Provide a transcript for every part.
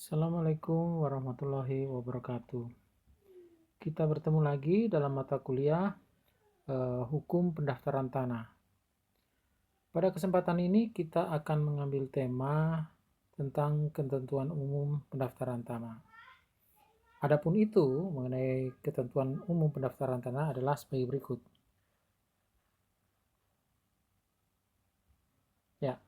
Assalamualaikum warahmatullahi wabarakatuh. Kita bertemu lagi dalam mata kuliah Hukum Pendaftaran Tanah. Pada kesempatan ini kita akan mengambil tema tentang ketentuan umum pendaftaran tanah. Adapun itu mengenai ketentuan umum pendaftaran tanah adalah sebagai berikut. Ya,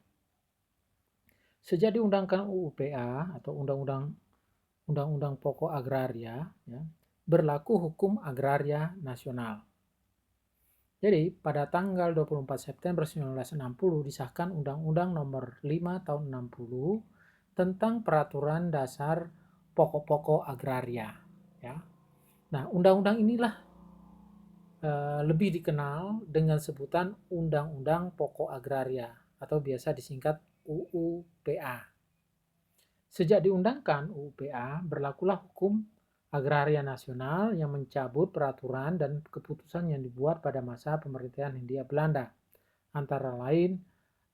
sejak diundangkan UU PA atau Undang-Undang Pokok Agraria, ya, berlaku hukum agraria nasional. Jadi, pada tanggal 24 September 1960 disahkan Undang-Undang Nomor 5 Tahun 60 tentang Peraturan Dasar Pokok-pokok Agraria. Ya. Nah, undang-undang inilah lebih dikenal dengan sebutan Undang-Undang Pokok Agraria atau biasa disingkat UU PA. Sejak diundangkan UU PA, berlakulah hukum agraria nasional yang mencabut peraturan dan keputusan yang dibuat pada masa pemerintahan Hindia Belanda, antara lain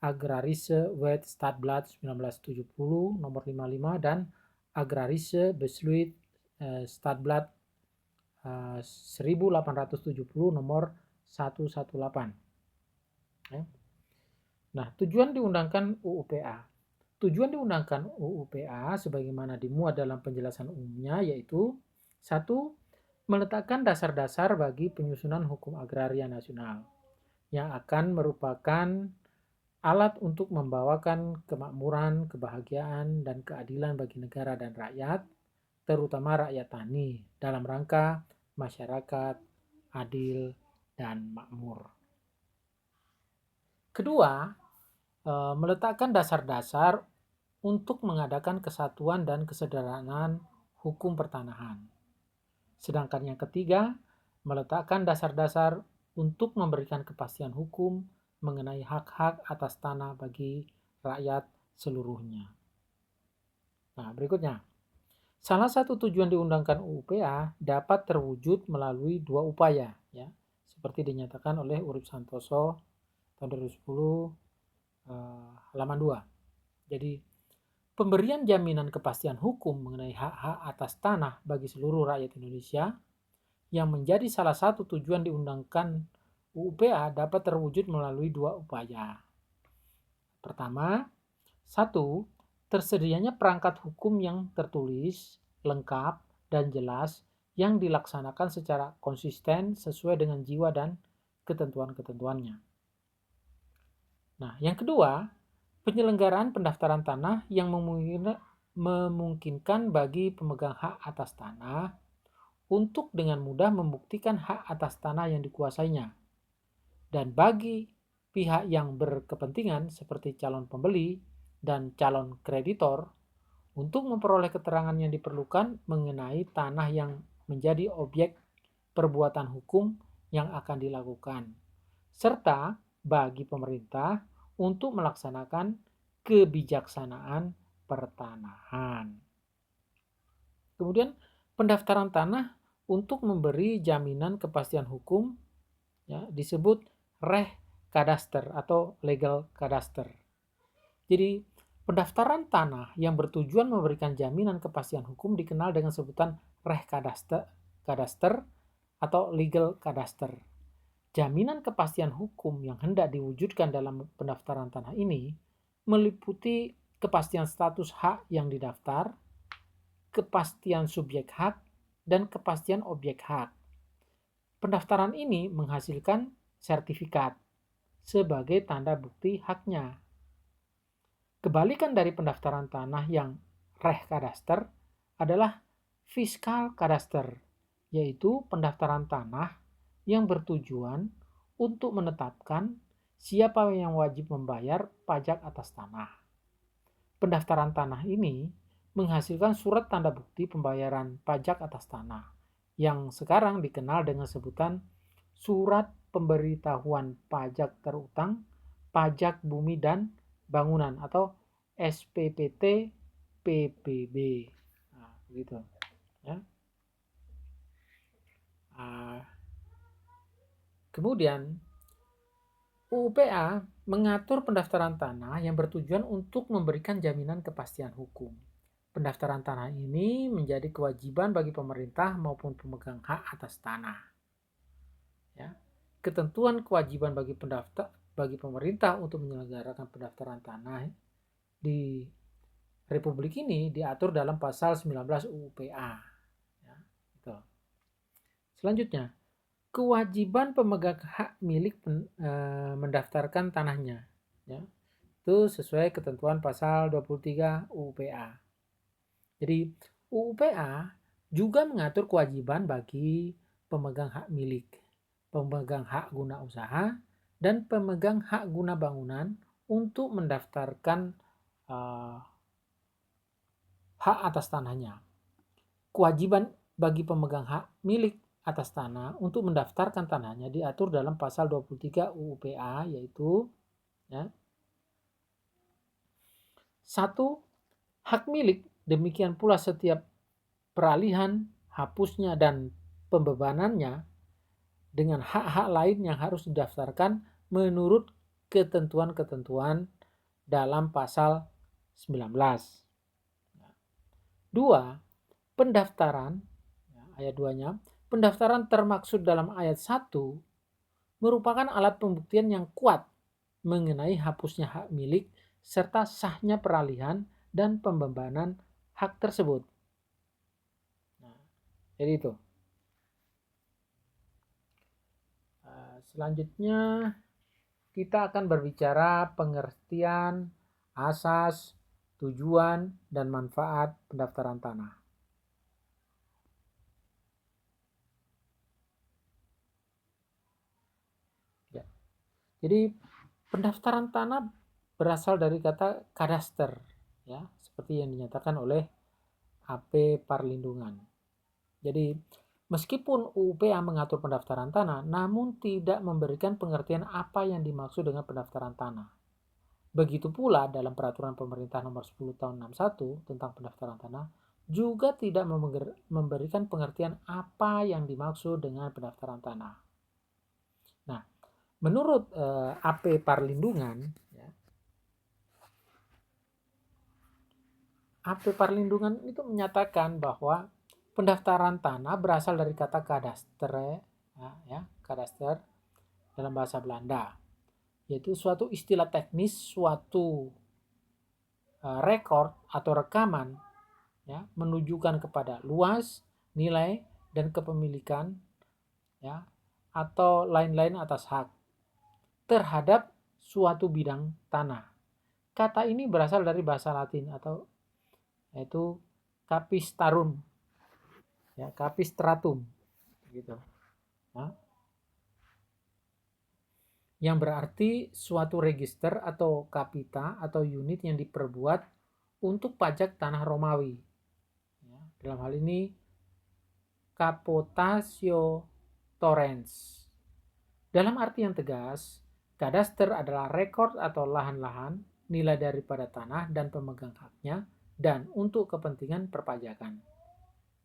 Agrarische Wet Stadblad 1970 nomor 55 dan Agrarische Besluit Stadblad 1870 nomor 118. Nah, tujuan diundangkan UU PA. Tujuan diundangkan UU PA sebagaimana dimuat dalam penjelasan umumnya yaitu: 1. Meletakkan dasar-dasar bagi penyusunan hukum agraria nasional yang akan merupakan alat untuk membawakan kemakmuran, kebahagiaan, dan keadilan bagi negara dan rakyat, terutama rakyat tani, dalam rangka masyarakat adil dan makmur. Kedua, meletakkan dasar-dasar untuk mengadakan kesatuan dan kesederhanaan hukum pertanahan. Sedangkan yang ketiga, meletakkan dasar-dasar untuk memberikan kepastian hukum mengenai hak-hak atas tanah bagi rakyat seluruhnya. Nah, berikutnya. Salah satu tujuan diundangkan UU PA dapat terwujud melalui dua upaya, ya, seperti dinyatakan oleh Urip Santoso tahun 2010 halaman 2. Jadi, pemberian jaminan kepastian hukum mengenai hak-hak atas tanah bagi seluruh rakyat Indonesia yang menjadi salah satu tujuan diundangkan UU PA dapat terwujud melalui dua upaya. Pertama, 1. Tersedianya perangkat hukum yang tertulis, lengkap, dan jelas yang dilaksanakan secara konsisten sesuai dengan jiwa dan ketentuan-ketentuannya. Nah, yang kedua, penyelenggaraan pendaftaran tanah yang memungkinkan bagi pemegang hak atas tanah untuk dengan mudah membuktikan hak atas tanah yang dikuasainya. Dan bagi pihak yang berkepentingan seperti calon pembeli dan calon kreditor untuk memperoleh keterangan yang diperlukan mengenai tanah yang menjadi objek perbuatan hukum yang akan dilakukan, serta bagi pemerintah untuk melaksanakan kebijaksanaan pertanahan. Kemudian pendaftaran tanah untuk memberi jaminan kepastian hukum, ya, disebut reh kadaster atau legal kadaster. Jadi pendaftaran tanah yang bertujuan memberikan jaminan kepastian hukum dikenal dengan sebutan reh kadaster atau legal kadaster. Jaminan kepastian hukum yang hendak diwujudkan dalam pendaftaran tanah ini meliputi kepastian status hak yang didaftar, kepastian subjek hak, dan kepastian objek hak. Pendaftaran ini menghasilkan sertifikat sebagai tanda bukti haknya. Kebalikan dari pendaftaran tanah yang reh kadaster adalah fiskal kadaster, yaitu pendaftaran tanah yang bertujuan untuk menetapkan siapa yang wajib membayar pajak atas tanah. Pendaftaran tanah ini menghasilkan surat tanda bukti pembayaran pajak atas tanah, yang sekarang dikenal dengan sebutan Surat Pemberitahuan Pajak Terutang, Pajak Bumi dan Bangunan atau SPPT PBB. Nah, begitu. Ya. Kemudian UU PA mengatur pendaftaran tanah yang bertujuan untuk memberikan jaminan kepastian hukum. pendaftaran tanah ini menjadi kewajiban bagi pemerintah maupun pemegang hak atas tanah. Ya. Ketentuan kewajiban bagi pemerintah untuk menyelenggarakan pendaftaran tanah di Republik ini diatur dalam pasal 19 UU PA. Ya, gitu. Selanjutnya, kewajiban pemegang hak milik mendaftarkan tanahnya. Ya, itu sesuai ketentuan pasal 23 UU PA. Jadi UU PA juga mengatur kewajiban bagi pemegang hak milik, pemegang hak guna usaha, dan pemegang hak guna bangunan untuk mendaftarkan hak atas tanahnya. Kewajiban bagi pemegang hak milik atas tanah untuk mendaftarkan tanahnya diatur dalam pasal 23 UU PA, yaitu ya, 1. Hak milik, demikian pula setiap peralihan, hapusnya, dan pembebanannya dengan hak-hak lain yang harus didaftarkan menurut ketentuan-ketentuan dalam pasal 19. 2. Pendaftaran, ayat 2-nya, pendaftaran termaksud dalam ayat 1 merupakan alat pembuktian yang kuat mengenai hapusnya hak milik serta sahnya peralihan dan pembebanan hak tersebut. Jadi itu. Selanjutnya kita akan berbicara pengertian, asas, tujuan, dan manfaat pendaftaran tanah. Ya. Jadi pendaftaran tanah berasal dari kata kadaster, ya, seperti yang dinyatakan oleh AP Parlindungan. Jadi meskipun UU PA mengatur pendaftaran tanah, namun tidak memberikan pengertian apa yang dimaksud dengan pendaftaran tanah. Begitu pula dalam peraturan pemerintah nomor 10 tahun 61 tentang pendaftaran tanah juga tidak memberikan pengertian apa yang dimaksud dengan pendaftaran tanah. Nah, menurut AP Parlindungan, ya, AP Parlindungan itu menyatakan bahwa pendaftaran tanah berasal dari kata kadaster, ya, kadaster dalam bahasa Belanda, yaitu suatu istilah teknis, suatu rekor atau rekaman, ya, menunjukkan kepada luas, nilai, dan kepemilikan, ya, atau lain-lain atas hak terhadap suatu bidang tanah. Kata ini berasal dari bahasa Latin atau yaitu capistarum, ya, capistratum, gitu, ya, yang berarti suatu register atau kapita atau unit yang diperbuat untuk pajak tanah Romawi. Ya, dalam hal ini capotatio torrens. Dalam arti yang tegas, kadaster adalah rekor atau lahan-lahan, nilai daripada tanah dan pemegang haknya, dan untuk kepentingan perpajakan.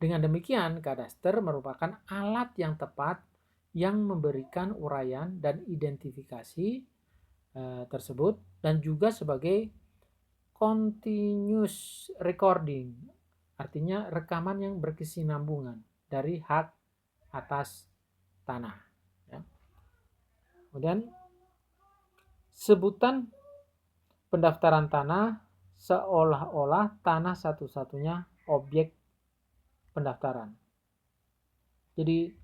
Dengan demikian, kadaster merupakan alat yang tepat yang memberikan uraian dan identifikasi tersebut dan juga sebagai continuous recording, artinya rekaman yang berkesinambungan dari hak atas tanah. Ya. Kemudian sebutan pendaftaran tanah seolah-olah tanah satu-satunya objek pendaftaran. Jadi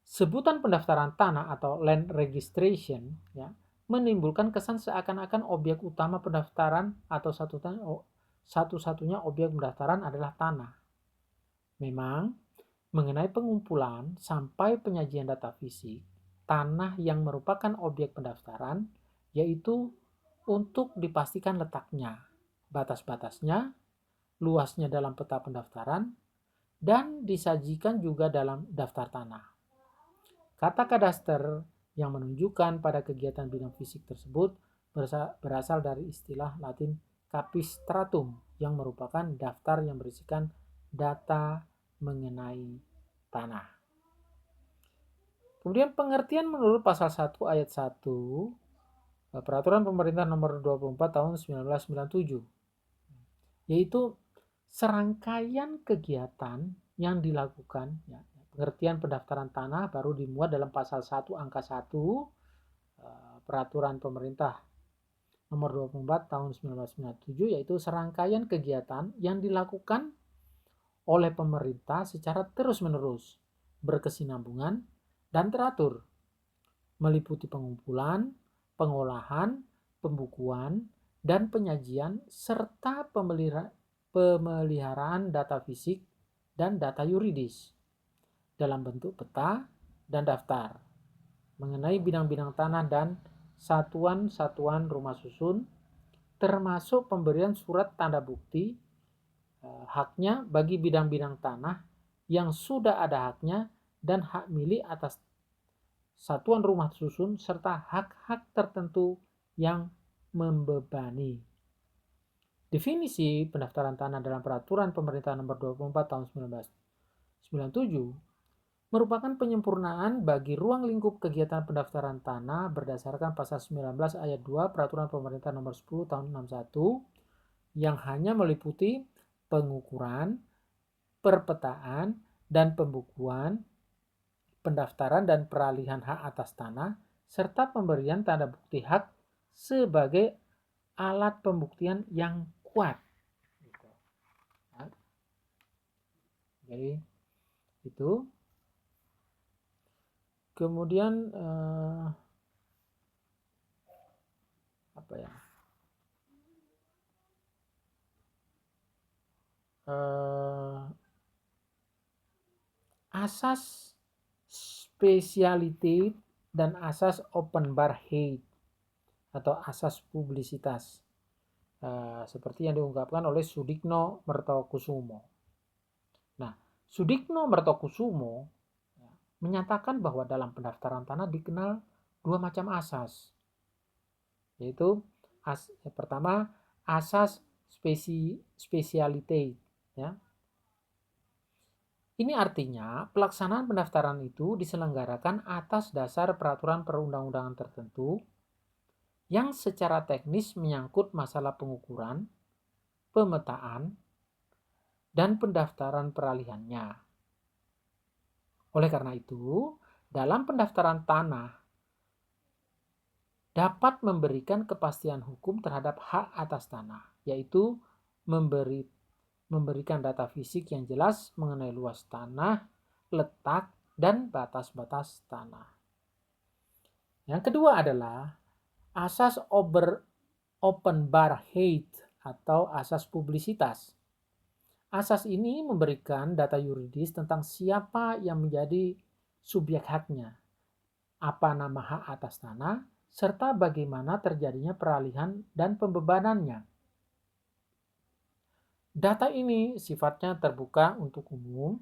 sebutan pendaftaran tanah atau land registration, ya, menimbulkan kesan seakan-akan objek utama pendaftaran atau satu-satunya objek pendaftaran adalah tanah. Memang mengenai pengumpulan sampai penyajian data fisik, tanah yang merupakan objek pendaftaran yaitu untuk dipastikan letaknya, batas-batasnya, luasnya dalam peta pendaftaran, dan disajikan juga dalam daftar tanah. Kata kadaster yang menunjukkan pada kegiatan bidang fisik tersebut berasal dari istilah Latin capistratum yang merupakan daftar yang berisikan data mengenai tanah. Kemudian pengertian menurut pasal 1 ayat 1 Peraturan Pemerintah nomor 24 tahun 1997, yaitu serangkaian kegiatan yang dilakukan, ya, pengertian pendaftaran tanah baru dimuat dalam pasal 1 angka 1 peraturan pemerintah nomor 24 tahun 1997, yaitu serangkaian kegiatan yang dilakukan oleh pemerintah secara terus-menerus, berkesinambungan, dan teratur, meliputi pengumpulan, pengolahan, pembukuan, dan penyajian, serta pemeliharaan data fisik dan data yuridis dalam bentuk peta dan daftar mengenai bidang-bidang tanah dan satuan-satuan rumah susun, termasuk pemberian surat tanda bukti haknya bagi bidang-bidang tanah yang sudah ada haknya dan hak milik atas satuan rumah susun serta hak-hak tertentu yang membebani. Definisi pendaftaran tanah dalam peraturan pemerintah nomor 24 tahun 1997 merupakan penyempurnaan bagi ruang lingkup kegiatan pendaftaran tanah berdasarkan pasal 19 ayat 2 peraturan pemerintah nomor 10 tahun 61 yang hanya meliputi pengukuran, perpetaan, dan pembukuan, pendaftaran dan peralihan hak atas tanah, serta pemberian tanda bukti hak sebagai alat pembuktian yang kuat. Jadi itu. Kemudian apa ya? Asas speciality dan asas open barheit atau asas publisitas seperti yang diungkapkan oleh Sudikno Mertokusumo. Nah, Sudikno Mertokusumo menyatakan bahwa dalam pendaftaran tanah dikenal dua macam asas, yaitu pertama asas speciality, ya. Ini artinya pelaksanaan pendaftaran itu diselenggarakan atas dasar peraturan perundang-undangan tertentu yang secara teknis menyangkut masalah pengukuran, pemetaan, dan pendaftaran peralihannya. Oleh karena itu, dalam pendaftaran tanah dapat memberikan kepastian hukum terhadap hak atas tanah, yaitu memberikan data fisik yang jelas mengenai luas tanah, letak, dan batas-batas tanah. Yang kedua adalah asas open barheit atau asas publisitas. Asas ini memberikan data yuridis tentang siapa yang menjadi subjek haknya, apa nama hak atas tanah, serta bagaimana terjadinya peralihan dan pembebanannya. Data ini sifatnya terbuka untuk umum,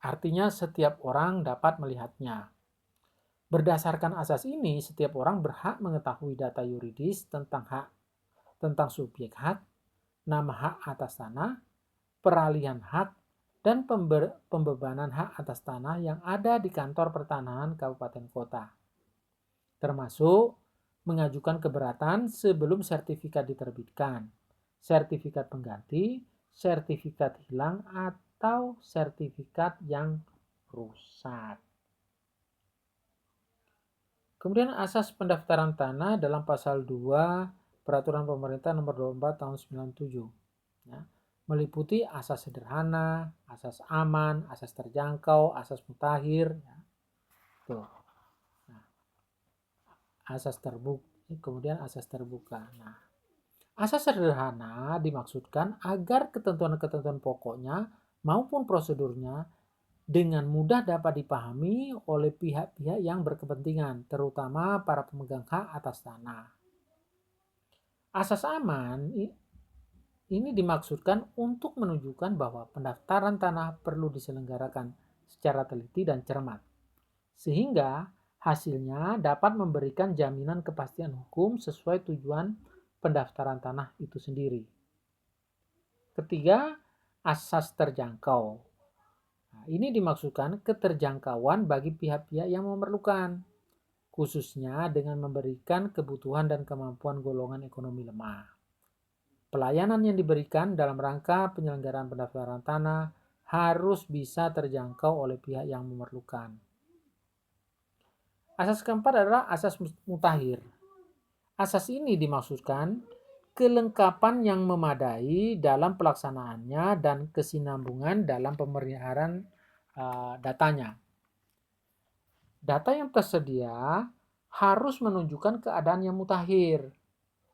artinya setiap orang dapat melihatnya. Berdasarkan asas ini, setiap orang berhak mengetahui data yuridis tentang subjek hak, nama hak atas tanah, peralihan hak, dan pembebanan hak atas tanah yang ada di kantor pertanahan kabupaten kota. Termasuk mengajukan keberatan sebelum sertifikat diterbitkan, sertifikat pengganti, sertifikat hilang, atau sertifikat yang rusak. Kemudian asas pendaftaran tanah dalam pasal 2 peraturan pemerintah nomor 24 tahun 97. Ya, meliputi asas sederhana, asas aman, asas terjangkau, asas mutakhir. Ya. Tuh. Nah, asas terbuka, kemudian asas terbuka. Nah, asas sederhana dimaksudkan agar ketentuan-ketentuan pokoknya maupun prosedurnya dengan mudah dapat dipahami oleh pihak-pihak yang berkepentingan, terutama para pemegang hak atas tanah. Asas aman ini dimaksudkan untuk menunjukkan bahwa pendaftaran tanah perlu diselenggarakan secara teliti dan cermat, sehingga hasilnya dapat memberikan jaminan kepastian hukum sesuai tujuan pendaftaran tanah itu sendiri. Ketiga, asas terjangkau. Nah, ini dimaksudkan keterjangkauan bagi pihak-pihak yang memerlukan, khususnya dengan memberikan kebutuhan dan kemampuan golongan ekonomi lemah. Pelayanan yang diberikan dalam rangka penyelenggaraan pendaftaran tanah harus bisa terjangkau oleh pihak yang memerlukan. Asas keempat adalah asas mutakhir. Asas ini dimaksudkan kelengkapan yang memadai dalam pelaksanaannya dan kesinambungan dalam pemeliharaan datanya. Data yang tersedia harus menunjukkan keadaan yang mutakhir.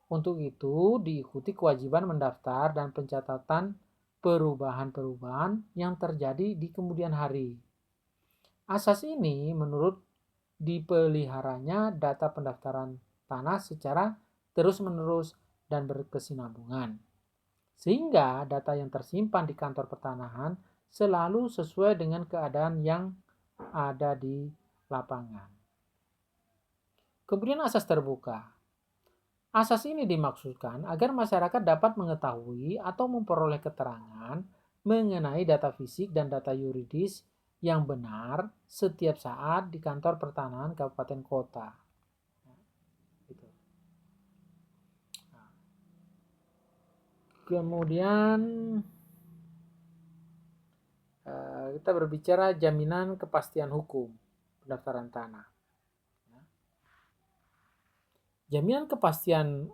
Untuk itu, diikuti kewajiban mendaftar dan pencatatan perubahan-perubahan yang terjadi di kemudian hari. Asas ini menurut dipeliharanya data pendaftaran tanah secara terus-menerus dan berkesinambungan. Sehingga data yang tersimpan di kantor pertanahan selalu sesuai dengan keadaan yang ada di lapangan. Kemudian asas terbuka. Asas ini dimaksudkan agar masyarakat dapat mengetahui atau memperoleh keterangan mengenai data fisik dan data yuridis yang benar setiap saat di kantor pertanahan kabupaten kota. Kemudian kita berbicara jaminan kepastian hukum pendaftaran tanah. Jaminan kepastian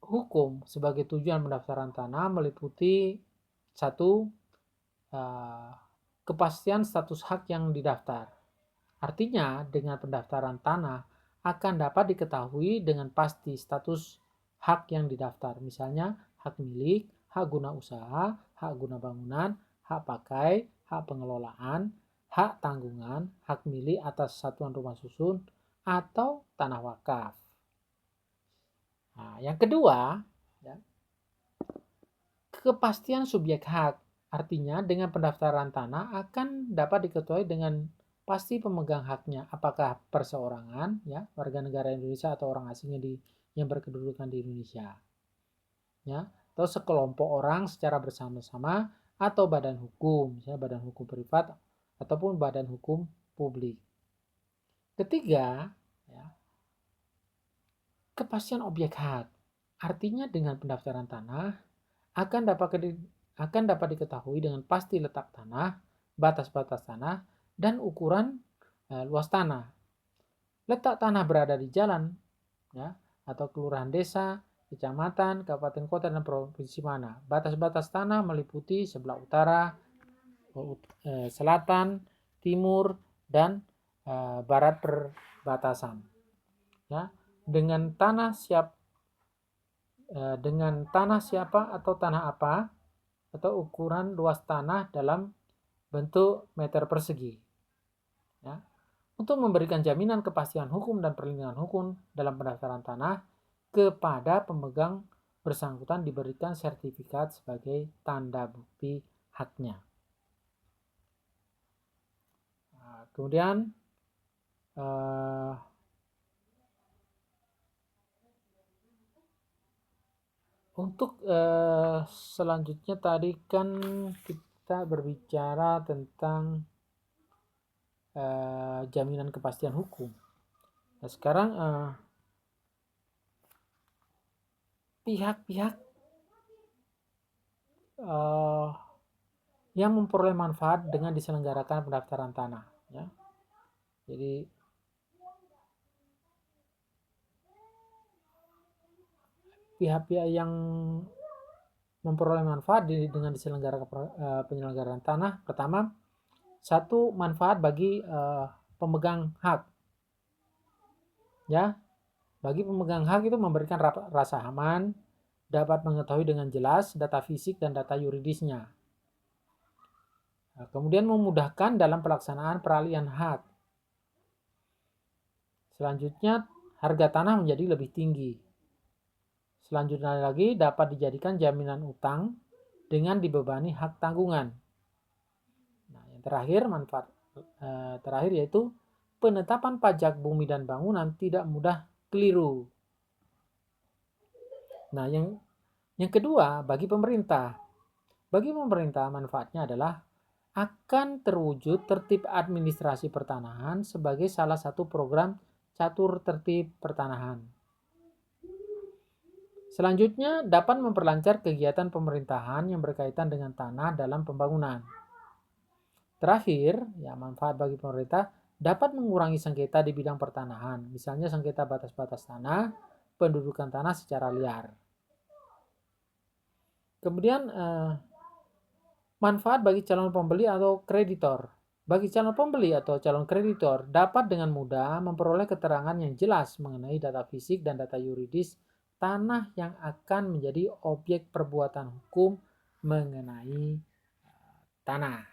hukum sebagai tujuan pendaftaran tanah meliputi satu, kepastian status hak yang didaftar. Artinya, dengan pendaftaran tanah akan dapat diketahui dengan pasti status hak yang didaftar. Misalnya, hak milik, hak guna usaha, hak guna bangunan, hak pakai, hak pengelolaan, hak tanggungan, hak milik atas satuan rumah susun, atau tanah wakaf. Nah, yang kedua, ya, kepastian subjek hak. Artinya dengan pendaftaran tanah akan dapat diketahui dengan pasti pemegang haknya, apakah perseorangan, ya, warga negara Indonesia atau orang asingnya yang berkedudukan di Indonesia, ya, atau sekelompok orang secara bersama-sama atau badan hukum, misalnya badan hukum privat ataupun badan hukum publik. Ketiga, ya, kepastian objek hak. Artinya dengan pendaftaran tanah akan dapat diketahui dengan pasti letak tanah, batas-batas tanah, dan ukuran luas tanah. Letak tanah berada di jalan, ya, atau kelurahan desa, kecamatan, kabupaten kota, dan provinsi mana. Batas-batas tanah meliputi sebelah utara, selatan, timur, dan barat perbatasan. Ya, dengan tanah siapa atau tanah apa atau ukuran luas tanah dalam bentuk meter persegi. Ya. Untuk memberikan jaminan kepastian hukum dan perlindungan hukum dalam pendaftaran tanah, kepada pemegang bersangkutan diberikan sertifikat sebagai tanda bukti haknya. Nah, kemudian untuk selanjutnya tadi kan kita berbicara tentang jaminan kepastian hukum. Nah, sekarang pihak-pihak yang memperoleh manfaat dengan diselenggarakan pendaftaran tanah, ya. Jadi pihak-pihak yang memperoleh manfaat dengan diselenggarakan penyelenggaraan tanah, pertama, satu, manfaat bagi pemegang hak, ya. Bagi pemegang hak itu memberikan rasa aman, dapat mengetahui dengan jelas data fisik dan data yuridisnya. Nah, kemudian memudahkan dalam pelaksanaan peralihan hak. Selanjutnya, harga tanah menjadi lebih tinggi. Selanjutnya lagi dapat dijadikan jaminan utang dengan dibebani hak tanggungan. Nah, yang terakhir, manfaat terakhir yaitu penetapan pajak bumi dan bangunan tidak mudah keliru. Nah, yang kedua, bagi pemerintah. Bagi pemerintah, manfaatnya adalah akan terwujud tertib administrasi pertanahan sebagai salah satu program catur tertib pertanahan. Selanjutnya, dapat memperlancar kegiatan pemerintahan yang berkaitan dengan tanah dalam pembangunan. Terakhir, ya, manfaat bagi pemerintah dapat mengurangi sengketa di bidang pertanahan, misalnya sengketa batas-batas tanah, pendudukan tanah secara liar. Kemudian, manfaat bagi calon pembeli atau kreditor. Bagi calon pembeli atau calon kreditor dapat dengan mudah memperoleh keterangan yang jelas mengenai data fisik dan data yuridis tanah yang akan menjadi objek perbuatan hukum mengenai tanah.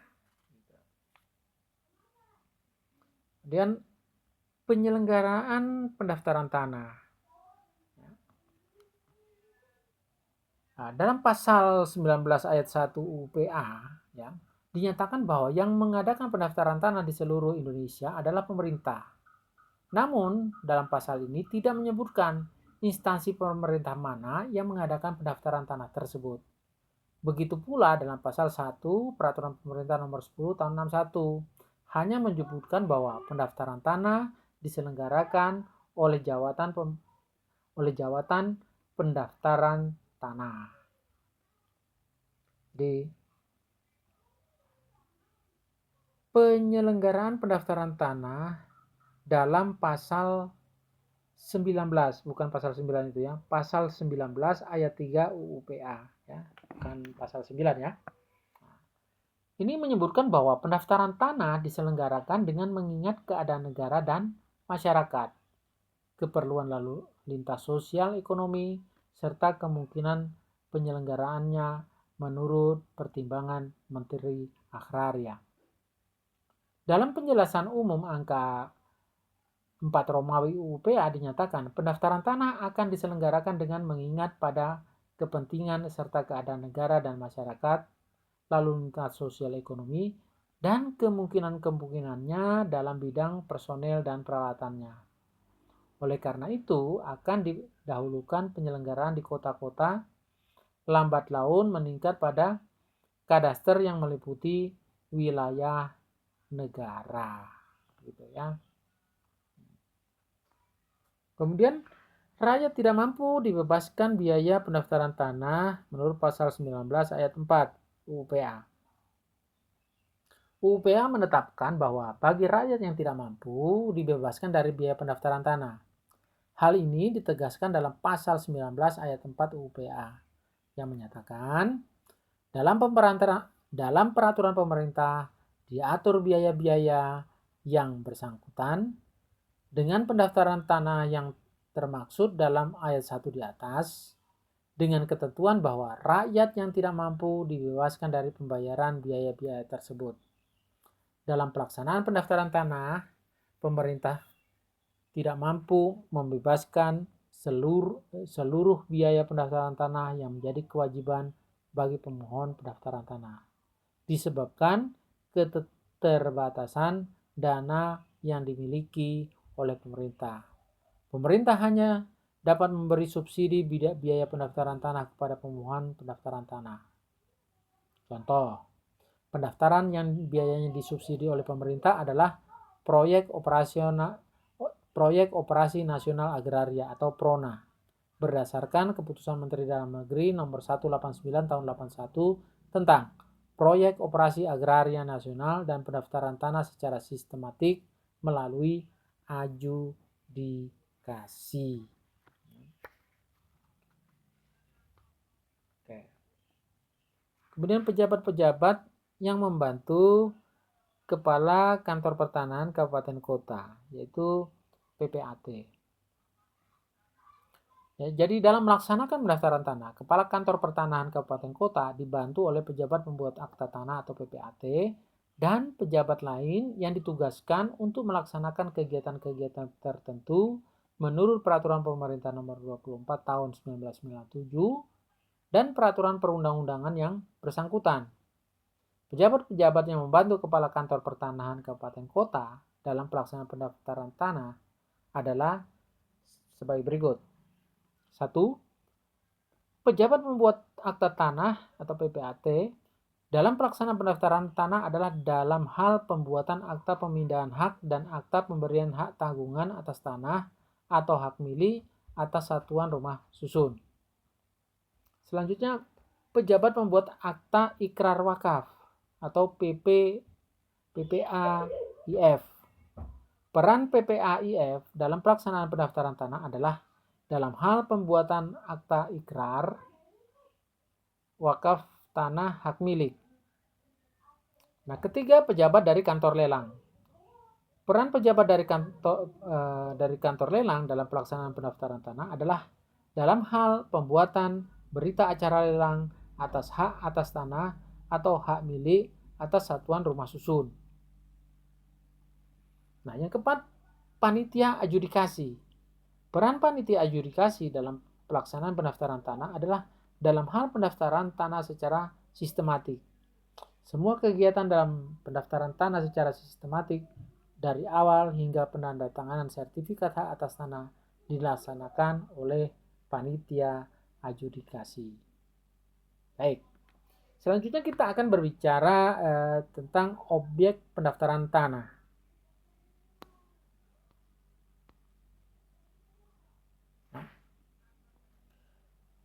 Kemudian penyelenggaraan pendaftaran tanah. Nah, dalam pasal 19 ayat 1 UU PA, ya, dinyatakan bahwa yang mengadakan pendaftaran tanah di seluruh Indonesia adalah pemerintah. Namun, dalam pasal ini tidak menyebutkan instansi pemerintah mana yang mengadakan pendaftaran tanah tersebut. Begitu pula dalam pasal 1 Peraturan Pemerintah Nomor 10 Tahun 61 hanya menyebutkan bahwa pendaftaran tanah diselenggarakan oleh Jabatan Pendaftaran Tanah. Di penyelenggaraan pendaftaran tanah dalam pasal 19, bukan pasal 9 itu ya, pasal 19 ayat 3 UU PA, ya, bukan pasal 9 ya. Ini menyebutkan bahwa pendaftaran tanah diselenggarakan dengan mengingat keadaan negara dan masyarakat, keperluan lalu lintas sosial ekonomi, serta kemungkinan penyelenggaraannya menurut pertimbangan Menteri Agraria. Dalam penjelasan umum angka 4 Romawi UU PA dinyatakan pendaftaran tanah akan diselenggarakan dengan mengingat pada kepentingan serta keadaan negara dan masyarakat, lalu lintas sosial ekonomi, dan kemungkinan-kemungkinannya dalam bidang personel dan peralatannya. Oleh karena itu, akan didahulukan penyelenggaraan di kota-kota, lambat laun meningkat pada kadaster yang meliputi wilayah negara. Gitu ya. Kemudian, rakyat tidak mampu dibebaskan biaya pendaftaran tanah menurut pasal 19 ayat 4 UU PA. UU PA menetapkan bahwa bagi rakyat yang tidak mampu dibebaskan dari biaya pendaftaran tanah. Hal ini ditegaskan dalam pasal 19 ayat 4 UU PA yang menyatakan dalam peraturan pemerintah diatur biaya-biaya yang bersangkutan dengan pendaftaran tanah yang termaksud dalam ayat 1 di atas, dengan ketentuan bahwa rakyat yang tidak mampu dibebaskan dari pembayaran biaya-biaya tersebut. Dalam pelaksanaan pendaftaran tanah, pemerintah tidak mampu membebaskan seluruh biaya pendaftaran tanah yang menjadi kewajiban bagi pemohon pendaftaran tanah, disebabkan keterbatasan dana yang dimiliki oleh pemerintah. Pemerintah hanya dapat memberi subsidi biaya pendaftaran tanah kepada pemohon pendaftaran tanah. Contoh, pendaftaran yang biayanya disubsidi oleh pemerintah adalah proyek Operasi Nasional Agraria atau PRONA berdasarkan Keputusan Menteri Dalam Negeri Nomor 189 Tahun 81 tentang Proyek Operasi Agraria Nasional dan pendaftaran tanah secara sistematik melalui adjudikasi. Oke. Kemudian pejabat-pejabat yang membantu Kepala Kantor Pertanahan Kabupaten Kota, yaitu PPAT. Ya, jadi dalam melaksanakan pendaftaran tanah, Kepala Kantor Pertanahan Kabupaten Kota dibantu oleh pejabat pembuat akta tanah atau PPAT dan pejabat lain yang ditugaskan untuk melaksanakan kegiatan-kegiatan tertentu menurut Peraturan Pemerintah Nomor 24 Tahun 1997 dan peraturan perundang-undangan yang bersangkutan. Pejabat-pejabat yang membantu Kepala Kantor Pertanahan Kabupaten Kota dalam pelaksanaan pendaftaran tanah adalah sebagai berikut. 1. Pejabat membuat akta tanah atau PPAT dalam pelaksanaan pendaftaran tanah adalah dalam hal pembuatan akta pemindahan hak dan akta pemberian hak tanggungan atas tanah atau hak milik atas satuan rumah susun. Selanjutnya, pejabat membuat akta ikrar wakaf atau PPAIF. Peran PPAIF dalam pelaksanaan pendaftaran tanah adalah dalam hal pembuatan akta ikrar wakaf tanah hak milik. Nah, ketiga, pejabat dari kantor lelang. Peran pejabat dari kantor lelang dalam pelaksanaan pendaftaran tanah adalah dalam hal pembuatan berita acara lelang atas hak atas tanah atau hak milik atas satuan rumah susun. Nah, yang keempat, panitia adjudikasi. Peran panitia adjudikasi dalam pelaksanaan pendaftaran tanah adalah dalam hal pendaftaran tanah secara sistematik. Semua kegiatan dalam pendaftaran tanah secara sistematik dari awal hingga penandatanganan sertifikat hak atas tanah dilaksanakan oleh panitia adjudikasi. Baik. Selanjutnya kita akan berbicara tentang objek pendaftaran tanah.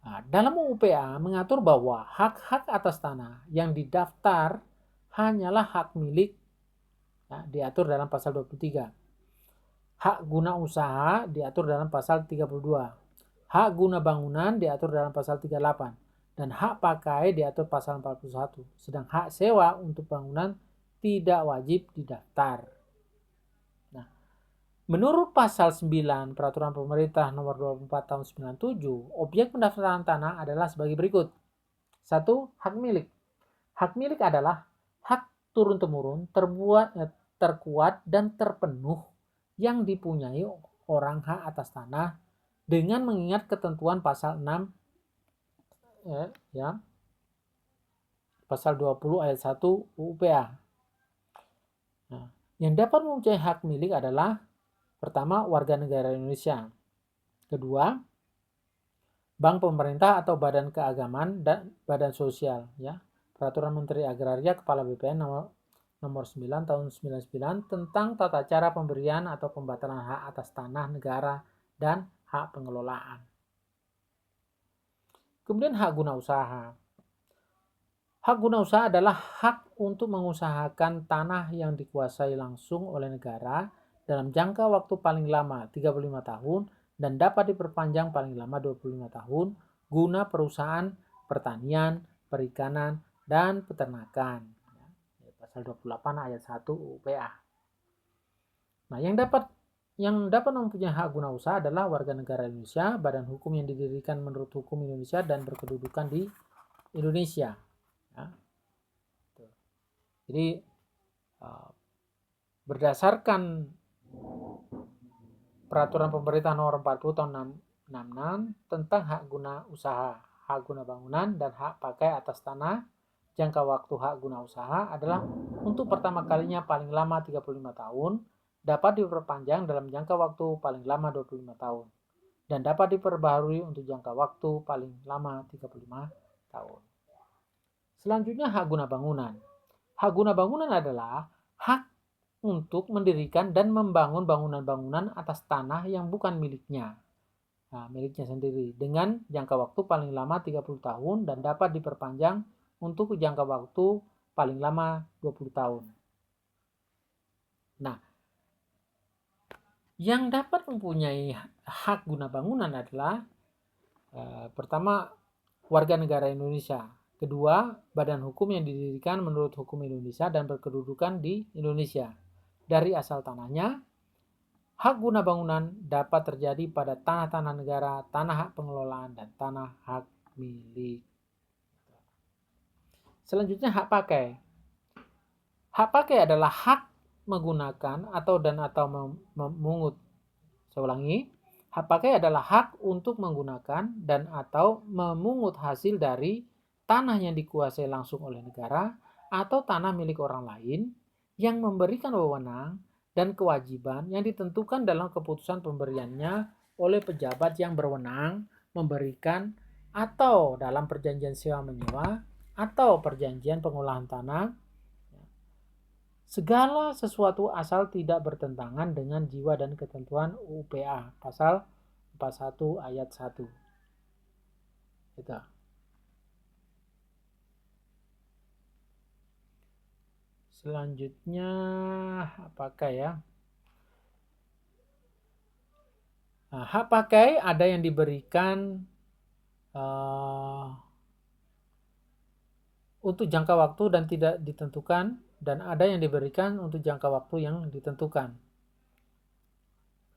Nah, dalam UPA mengatur bahwa hak-hak atas tanah yang didaftar hanyalah hak milik, ya, diatur dalam pasal 23. Hak guna usaha diatur dalam pasal 32. Hak guna bangunan diatur dalam pasal 38. Dan hak pakai diatur pasal 41. Sedang hak sewa untuk bangunan tidak wajib didaftar. Nah, menurut pasal 9 Peraturan Pemerintah Nomor 24 Tahun 97, objek pendaftaran tanah adalah sebagai berikut. 1. Hak milik. Hak milik adalah hak turun-temurun, terkuat dan terpenuh yang dipunyai orang hak atas tanah dengan mengingat ketentuan pasal 6 pasal 20 ayat 1 UUPA. Nah, yang dapat mempunyai hak milik adalah pertama, warga negara Indonesia. Kedua, bank pemerintah atau badan keagamaan dan badan sosial, ya. Peraturan Menteri Agraria Kepala BPN nomor 9 tahun 99 tentang tata cara pemberian atau pembatalan hak atas tanah negara dan hak pengelolaan. Kemudian hak guna usaha. Hak guna usaha adalah hak untuk mengusahakan tanah yang dikuasai langsung oleh negara dalam jangka waktu paling lama 35 tahun dan dapat diperpanjang paling lama 25 tahun guna perusahaan pertanian, perikanan, dan peternakan. Pasal 28 ayat 1 UPA. Nah, yang dapat mempunyai hak guna usaha adalah warga negara Indonesia, badan hukum yang didirikan menurut hukum Indonesia dan berkedudukan di Indonesia. Ya. Jadi berdasarkan Peraturan Pemerintah Nomor 40 Tahun 66 tentang hak guna usaha, hak guna bangunan, dan hak pakai atas tanah, jangka waktu hak guna usaha adalah untuk pertama kalinya paling lama 35 tahun, dapat diperpanjang dalam jangka waktu paling lama 25 tahun, dan dapat diperbaharui untuk jangka waktu paling lama 35 tahun. Selanjutnya hak guna bangunan. Hak guna bangunan adalah hak untuk mendirikan dan membangun bangunan-bangunan atas tanah yang bukan miliknya. Nah, miliknya sendiri dengan jangka waktu paling lama 30 tahun dan dapat diperpanjang untuk jangka waktu paling lama 20 tahun. Nah, yang dapat mempunyai hak guna bangunan adalah pertama, warga negara Indonesia. Kedua, badan hukum yang didirikan menurut hukum Indonesia dan berkedudukan di Indonesia. Dari asal tanahnya, hak guna bangunan dapat terjadi pada tanah-tanah negara, tanah hak pengelolaan, dan tanah hak milik. Selanjutnya hak pakai. Hak pakai adalah hak menggunakan atau memungut. Saya ulangi, hak pakai adalah hak untuk menggunakan dan atau memungut hasil dari tanah yang dikuasai langsung oleh negara atau tanah milik orang lain yang memberikan wewenang dan kewajiban yang ditentukan dalam keputusan pemberiannya oleh pejabat yang berwenang memberikan atau dalam perjanjian sewa menyewa atau perjanjian pengolahan tanah. Segala sesuatu asal tidak bertentangan dengan jiwa dan ketentuan UPA pasal 41 ayat 1. Gitu. Selanjutnya apakah ya? Nah, hak pakai ada yang diberikan untuk jangka waktu dan tidak ditentukan, dan ada yang diberikan untuk jangka waktu yang ditentukan.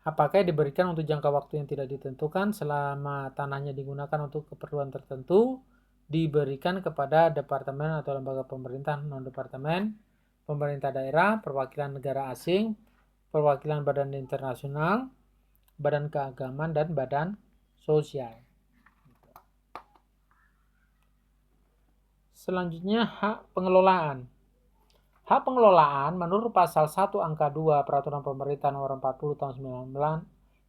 Hak pakai diberikan untuk jangka waktu yang tidak ditentukan selama tanahnya digunakan untuk keperluan tertentu, diberikan kepada departemen atau lembaga pemerintah non-departemen, pemerintah daerah, perwakilan negara asing, perwakilan badan internasional, badan keagamaan, dan badan sosial. Selanjutnya hak pengelolaan. Hak pengelolaan menurut pasal 1 angka 2 Peraturan Pemerintah nomor 40 tahun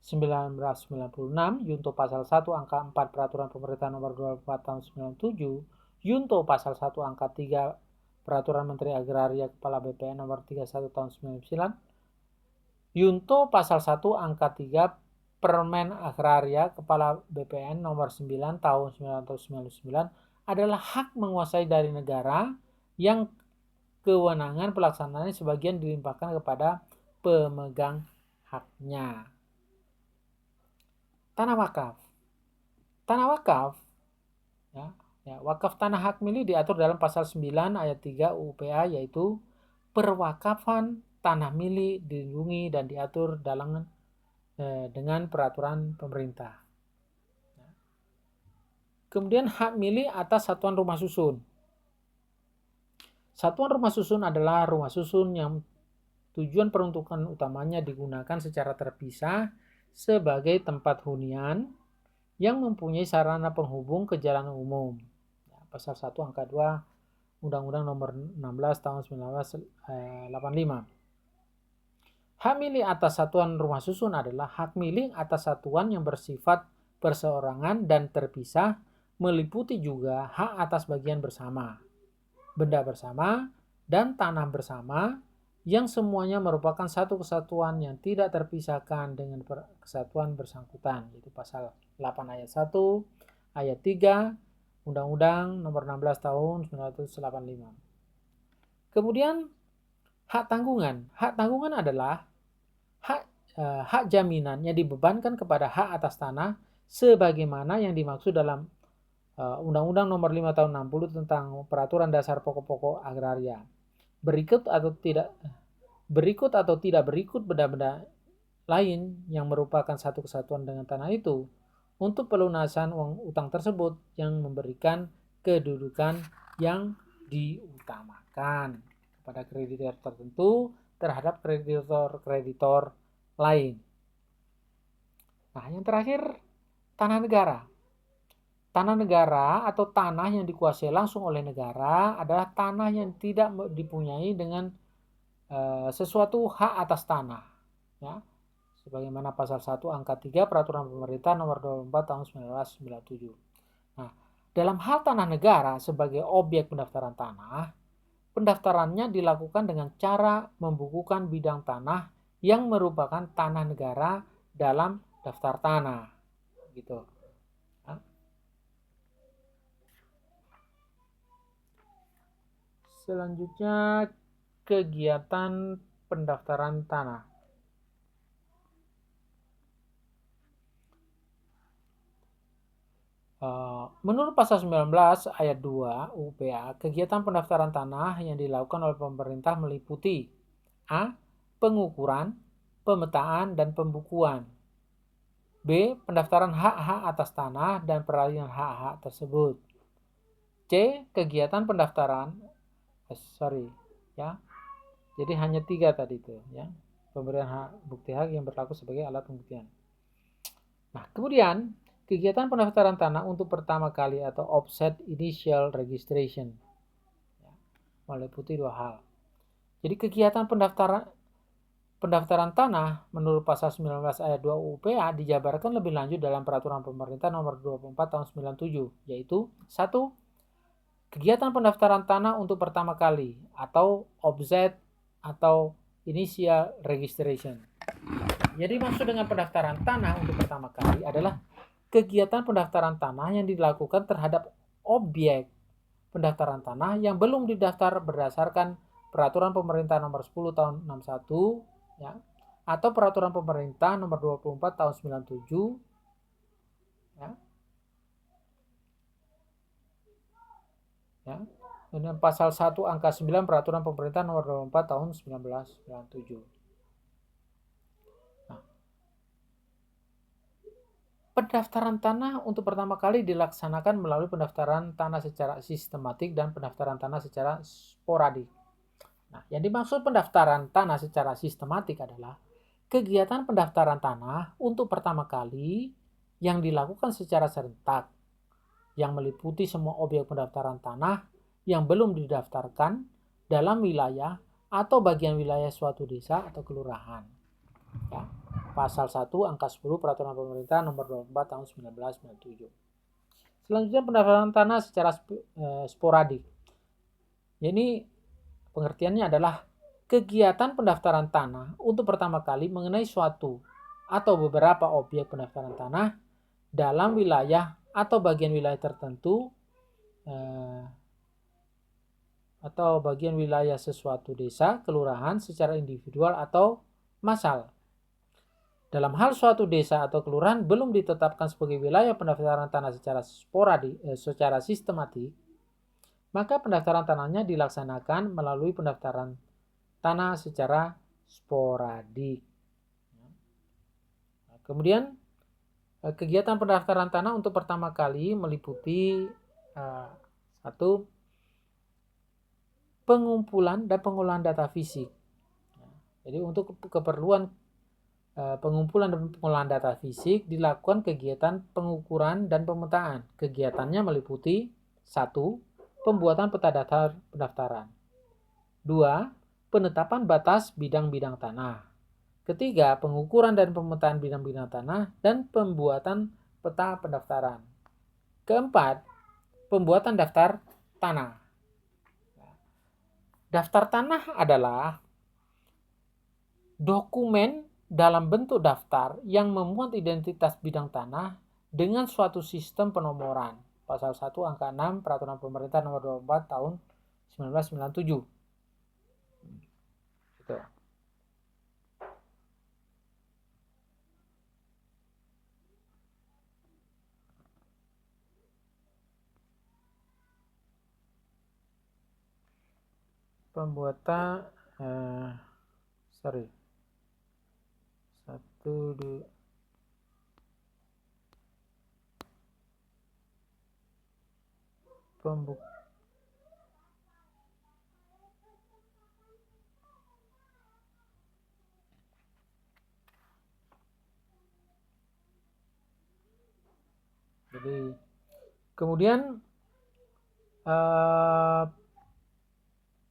1996, Yunto pasal 1 angka 4 Peraturan Pemerintah nomor 24 tahun 97, Yunto pasal 1 angka 3 Peraturan Menteri Agraria Kepala BPN nomor 31 tahun 99, Yunto pasal 1 angka 3 Permen Agraria Kepala BPN nomor 9 tahun 1999 adalah hak menguasai dari negara yang kewenangan pelaksanaannya sebagian dilimpahkan kepada pemegang haknya. Tanah wakaf. Tanah wakaf, wakaf tanah hak milik diatur dalam pasal 9 ayat 3 UU PA, yaitu perwakafan tanah milik dilindungi dan diatur dengan peraturan pemerintah. Kemudian hak milik atas satuan rumah susun. Satuan rumah susun adalah rumah susun yang tujuan peruntukan utamanya digunakan secara terpisah sebagai tempat hunian yang mempunyai sarana penghubung ke jalan umum. Pasal 1 angka 2 Undang-Undang nomor 16 tahun 1985. Hak milik atas satuan rumah susun adalah hak milik atas satuan yang bersifat perseorangan dan terpisah, meliputi juga hak atas bagian bersama, benda bersama, dan tanah bersama yang semuanya merupakan satu kesatuan yang tidak terpisahkan dengan kesatuan bersangkutan, yaitu pasal 8 ayat 1, ayat 3, Undang-Undang nomor 16 tahun 1985. Kemudian hak tanggungan. Hak tanggungan adalah hak jaminan yang dibebankan kepada hak atas tanah sebagaimana yang dimaksud dalam Undang-Undang nomor 5 tahun 60 tentang Peraturan Dasar Pokok-pokok Agraria. Berikut atau tidak berikut benda-benda lain yang merupakan satu kesatuan dengan tanah itu untuk pelunasan uang utang tersebut yang memberikan kedudukan yang diutamakan kepada kreditor tertentu terhadap kreditor lain. Nah, yang terakhir, tanah negara. Tanah negara atau tanah yang dikuasai langsung oleh negara adalah tanah yang tidak dipunyai dengan sesuatu hak atas tanah, ya, sebagaimana pasal 1 angka 3 Peraturan Pemerintah nomor 24 tahun 1997. Nah, dalam hal tanah negara sebagai objek pendaftaran tanah, pendaftarannya dilakukan dengan cara membukukan bidang tanah yang merupakan tanah negara dalam daftar tanah, gitu. Selanjutnya, kegiatan pendaftaran tanah. Menurut pasal 19 ayat 2 UU PA, kegiatan pendaftaran tanah yang dilakukan oleh pemerintah meliputi A. Pengukuran, pemetaan, dan pembukuan. B. Pendaftaran hak-hak atas tanah dan peralihan hak-hak tersebut. C. Kegiatan pendaftaran jadi hanya 3 tadi itu, ya. Pemberian hak bukti hak yang berlaku sebagai alat pembuktian. Nah, kemudian kegiatan pendaftaran tanah untuk pertama kali atau offset initial registration, ya, meliputi 2 hal. Jadi kegiatan pendaftaran tanah menurut pasal 19 ayat 2 UU PA dijabarkan lebih lanjut dalam peraturan pemerintah nomor 24 tahun 97, yaitu 1. Kegiatan pendaftaran tanah untuk pertama kali atau offset atau initial registration. Jadi maksud dengan pendaftaran tanah untuk pertama kali adalah kegiatan pendaftaran tanah yang dilakukan terhadap objek pendaftaran tanah yang belum didaftar berdasarkan Peraturan Pemerintah Nomor 10 Tahun 61, ya, atau Peraturan Pemerintah Nomor 24 Tahun 97, ya. Ya. Kemudian pasal 1 angka 9 Peraturan Pemerintah Nomor 24 Tahun 1997. Nah, pendaftaran tanah untuk pertama kali dilaksanakan melalui pendaftaran tanah secara sistematik dan pendaftaran tanah secara sporadik. Nah, yang dimaksud pendaftaran tanah secara sistematik adalah kegiatan pendaftaran tanah untuk pertama kali yang dilakukan secara serentak, yang meliputi semua objek pendaftaran tanah yang belum didaftarkan dalam wilayah atau bagian wilayah suatu desa atau kelurahan. Ya. Pasal 1 angka 10 Peraturan Pemerintah Nomor 24 Tahun 1997. Selanjutnya pendaftaran tanah secara sporadik. Ini pengertiannya adalah kegiatan pendaftaran tanah untuk pertama kali mengenai suatu atau beberapa objek pendaftaran tanah dalam wilayah atau bagian wilayah tertentu atau bagian wilayah sesuatu desa, kelurahan secara individual atau massal. Dalam hal suatu desa atau kelurahan belum ditetapkan sebagai wilayah pendaftaran tanah secara sistematik, maka pendaftaran tanahnya dilaksanakan melalui pendaftaran tanah secara sporadik. Kemudian kegiatan pendaftaran tanah untuk pertama kali meliputi satu, pengumpulan dan pengolahan data fisik. Jadi untuk keperluan pengumpulan dan pengolahan data fisik dilakukan kegiatan pengukuran dan pemetaan. Kegiatannya meliputi 1. Pembuatan peta daftar pendaftaran. 2. Penetapan batas bidang-bidang tanah. Ketiga, pengukuran dan pemetaan bidang-bidang tanah dan pembuatan peta pendaftaran. Keempat, pembuatan daftar tanah. Daftar tanah adalah dokumen dalam bentuk daftar yang memuat identitas bidang tanah dengan suatu sistem penomoran. Pasal 1 angka 6 Peraturan Pemerintah Nomor 24 Tahun 1997. Gitu. Pembuatan satu, dua, jadi kemudian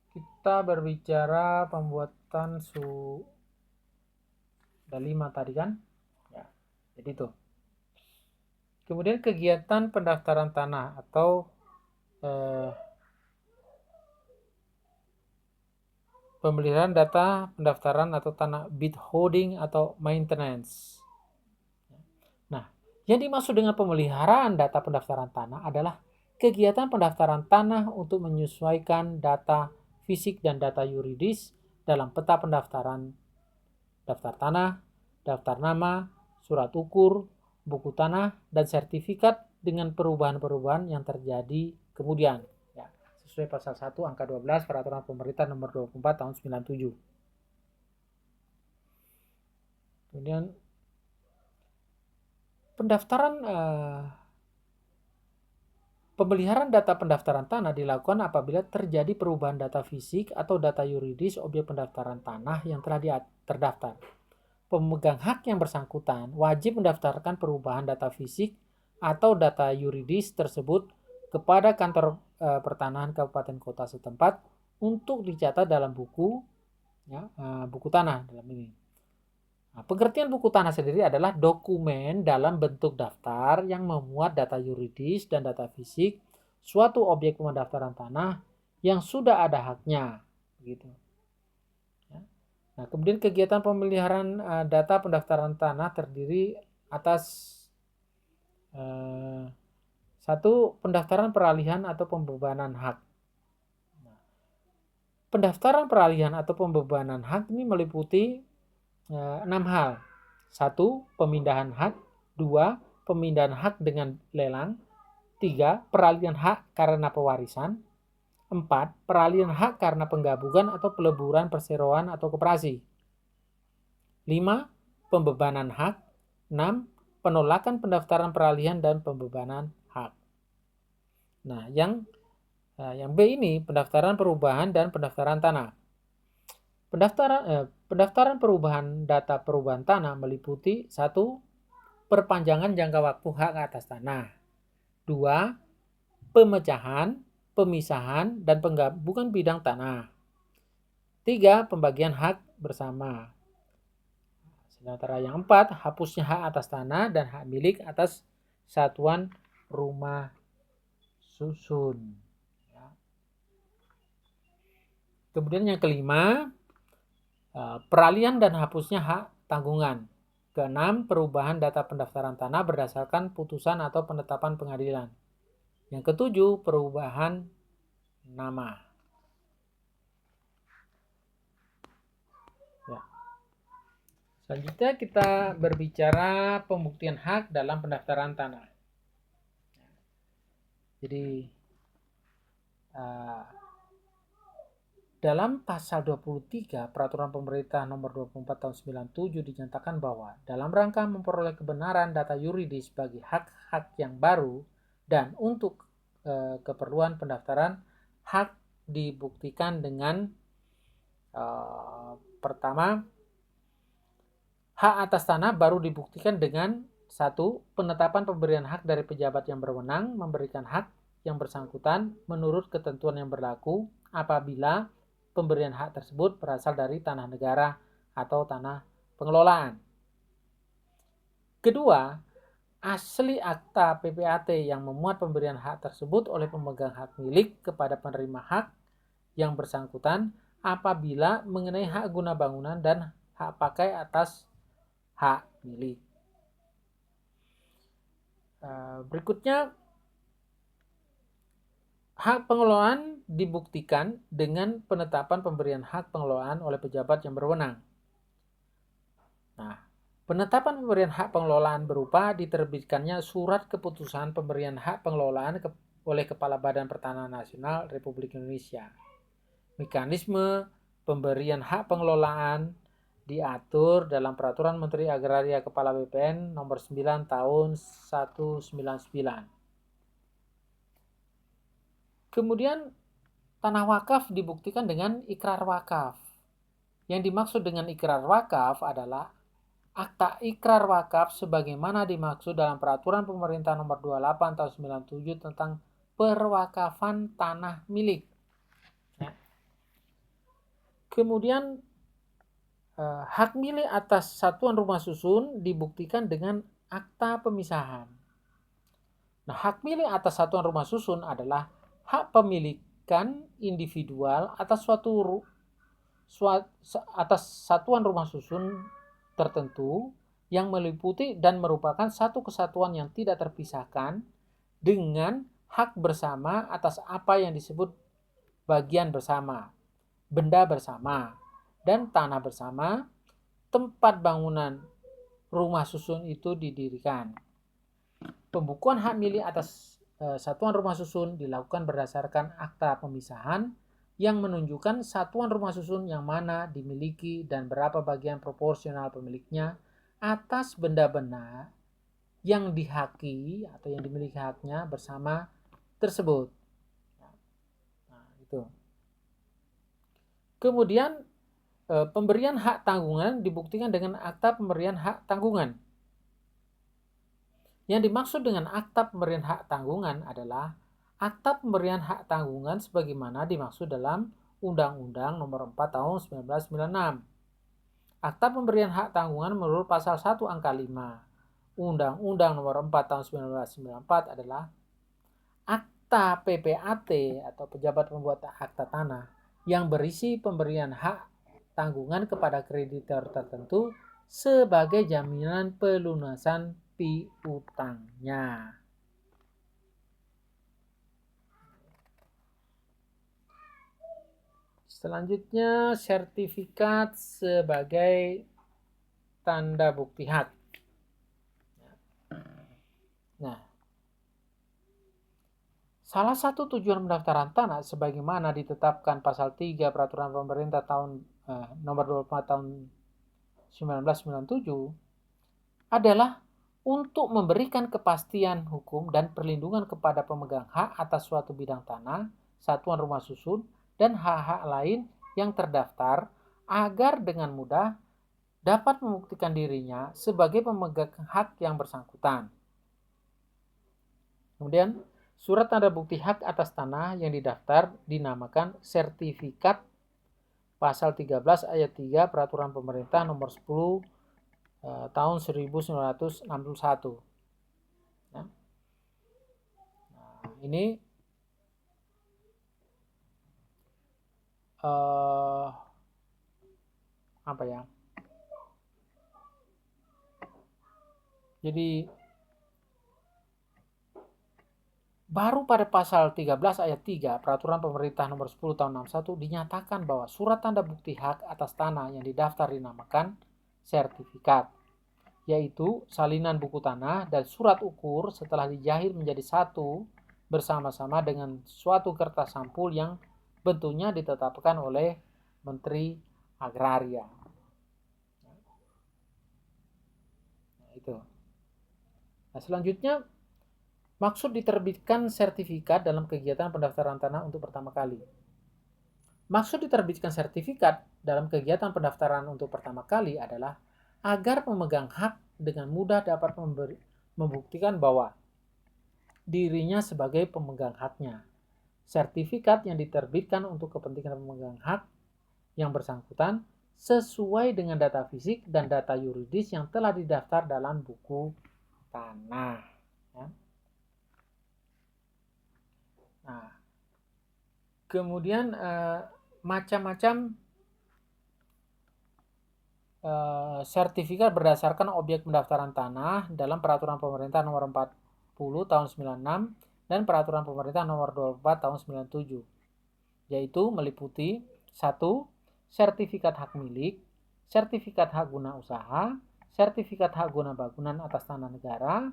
kita berbicara pembuatan ada 5 tadi kan ya, jadi itu. Kemudian kegiatan pendaftaran tanah atau pemeliharaan data pendaftaran atau tanah bid holding atau maintenance. Nah, yang dimaksud dengan pemeliharaan data pendaftaran tanah adalah kegiatan pendaftaran tanah untuk menyesuaikan data fisik dan data yuridis dalam peta pendaftaran, daftar tanah, daftar nama, surat ukur, buku tanah, dan sertifikat dengan perubahan-perubahan yang terjadi kemudian. Ya, sesuai pasal 1 angka 12 Peraturan Pemerintah Nomor 24 Tahun 97. Kemudian pendaftaran pemeliharaan data pendaftaran tanah dilakukan apabila terjadi perubahan data fisik atau data yuridis objek pendaftaran tanah yang telah terdaftar. Pemegang hak yang bersangkutan wajib mendaftarkan perubahan data fisik atau data yuridis tersebut kepada kantor pertanahan kabupaten kota setempat untuk dicatat dalam buku buku tanah dalam ini. Nah, pengertian buku tanah sendiri adalah dokumen dalam bentuk daftar yang memuat data yuridis dan data fisik suatu objek pendaftaran tanah yang sudah ada haknya, begitu. Nah, kemudian kegiatan pemeliharaan data pendaftaran tanah terdiri atas 1. Pendaftaran peralihan atau pembebanan hak. Pendaftaran peralihan atau pembebanan hak ini meliputi 6 hal. 1. Pemindahan hak. 2. Pemindahan hak dengan lelang. 3. Peralihan hak karena pewarisan. 4. Peralihan hak karena penggabungan atau peleburan perseroan atau koperasi. 5. Pembebanan hak. 6. Penolakan pendaftaran peralihan dan pembebanan hak. Nah, yang B ini pendaftaran perubahan dan pendaftaran tanah. Pendaftaran perubahan data perubahan tanah meliputi 1. Perpanjangan jangka waktu hak atas tanah. 2. Pemecahan, pemisahan, dan penggabungan bidang tanah. 3. Pembagian hak bersama. Sementara yang 4, hapusnya hak atas tanah dan hak milik atas satuan rumah susun. Kemudian yang kelima, peralihan dan hapusnya hak tanggungan. Keenam, perubahan data pendaftaran tanah berdasarkan putusan atau penetapan pengadilan. Yang ketujuh, perubahan nama. Ya. Selanjutnya kita berbicara pembuktian hak dalam pendaftaran tanah. Jadi dalam pasal 23 Peraturan Pemerintah Nomor 24 Tahun 97 dinyatakan bahwa dalam rangka memperoleh kebenaran data yuridis bagi hak-hak yang baru dan untuk keperluan pendaftaran, hak dibuktikan dengan pertama, hak atas tanah baru dibuktikan dengan 1. Penetapan pemberian hak dari pejabat yang berwenang memberikan hak yang bersangkutan menurut ketentuan yang berlaku apabila pemberian hak tersebut berasal dari tanah negara atau tanah pengelolaan. Kedua, asli akta PPAT yang memuat pemberian hak tersebut oleh pemegang hak milik kepada penerima hak yang bersangkutan apabila mengenai hak guna bangunan dan hak pakai atas hak milik. Berikutnya, hak pengelolaan dibuktikan dengan penetapan pemberian hak pengelolaan oleh pejabat yang berwenang. Nah, penetapan pemberian hak pengelolaan berupa diterbitkannya surat keputusan pemberian hak pengelolaan oleh Kepala Badan Pertanahan Nasional Republik Indonesia. Mekanisme pemberian hak pengelolaan diatur dalam Peraturan Menteri Agraria Kepala BPN Nomor 9 Tahun 199. Kemudian tanah wakaf dibuktikan dengan ikrar wakaf. Yang dimaksud dengan ikrar wakaf adalah akta ikrar wakaf sebagaimana dimaksud dalam Peraturan Pemerintah Nomor 28 Tahun 97 tentang perwakafan tanah milik. Kemudian hak milik atas satuan rumah susun dibuktikan dengan akta pemisahan. Nah, hak milik atas satuan rumah susun adalah hak pemilikan individual atas atas satuan rumah susun tertentu yang meliputi dan merupakan satu kesatuan yang tidak terpisahkan dengan hak bersama atas apa yang disebut bagian bersama, benda bersama, dan tanah bersama tempat bangunan rumah susun itu didirikan. Pembukuan hak milik atas satuan rumah susun dilakukan berdasarkan akta pemisahan yang menunjukkan satuan rumah susun yang mana dimiliki dan berapa bagian proporsional pemiliknya atas benda-benda yang dihaki atau yang dimiliki haknya bersama tersebut. Nah, itu. Kemudian pemberian hak tanggungan dibuktikan dengan akta pemberian hak tanggungan. Yang dimaksud dengan akta pemberian hak tanggungan adalah akta pemberian hak tanggungan sebagaimana dimaksud dalam Undang-Undang Nomor 4 Tahun 1996. Akta pemberian hak tanggungan menurut pasal 1 angka 5 Undang-Undang Nomor 4 Tahun 1994 adalah akta PPAT atau pejabat pembuat akta tanah yang berisi pemberian hak tanggungan kepada kreditor tertentu sebagai jaminan pelunasan piutangnya. Selanjutnya, sertifikat sebagai tanda bukti hak. Nah, salah satu tujuan pendaftaran tanah sebagaimana ditetapkan pasal 3 Peraturan Pemerintah nomor 24 tahun 1997 adalah untuk memberikan kepastian hukum dan perlindungan kepada pemegang hak atas suatu bidang tanah, satuan rumah susun, dan hak-hak lain yang terdaftar agar dengan mudah dapat membuktikan dirinya sebagai pemegang hak yang bersangkutan. Kemudian, surat tanda bukti hak atas tanah yang didaftar dinamakan sertifikat pasal 13 ayat 3 Peraturan Pemerintah nomor 10 tahun 1961. Nah, ini apa ya? Jadi baru pada pasal 13 ayat 3 Peraturan Pemerintah nomor 10 tahun 61 dinyatakan bahwa surat tanda bukti hak atas tanah yang didaftar dinamakan sertifikat, yaitu salinan buku tanah dan surat ukur setelah dijahit menjadi satu bersama-sama dengan suatu kertas sampul yang bentuknya ditetapkan oleh Menteri Agraria. Nah, itu. Nah, selanjutnya, maksud diterbitkan sertifikat dalam kegiatan pendaftaran tanah untuk pertama kali. Maksud diterbitkan sertifikat dalam kegiatan pendaftaran untuk pertama kali adalah agar pemegang hak dengan mudah dapat membuktikan bahwa dirinya sebagai pemegang haknya. Sertifikat yang diterbitkan untuk kepentingan pemegang hak yang bersangkutan sesuai dengan data fisik dan data yuridis yang telah didaftar dalam buku tanah. Ya. Nah, kemudian macam-macam sertifikat berdasarkan objek pendaftaran tanah dalam Peraturan Pemerintah nomor 40 tahun 96 dan Peraturan Pemerintah nomor 24 tahun 97, yaitu meliputi 1. Sertifikat hak milik, sertifikat hak guna usaha, sertifikat hak guna bangunan atas tanah negara.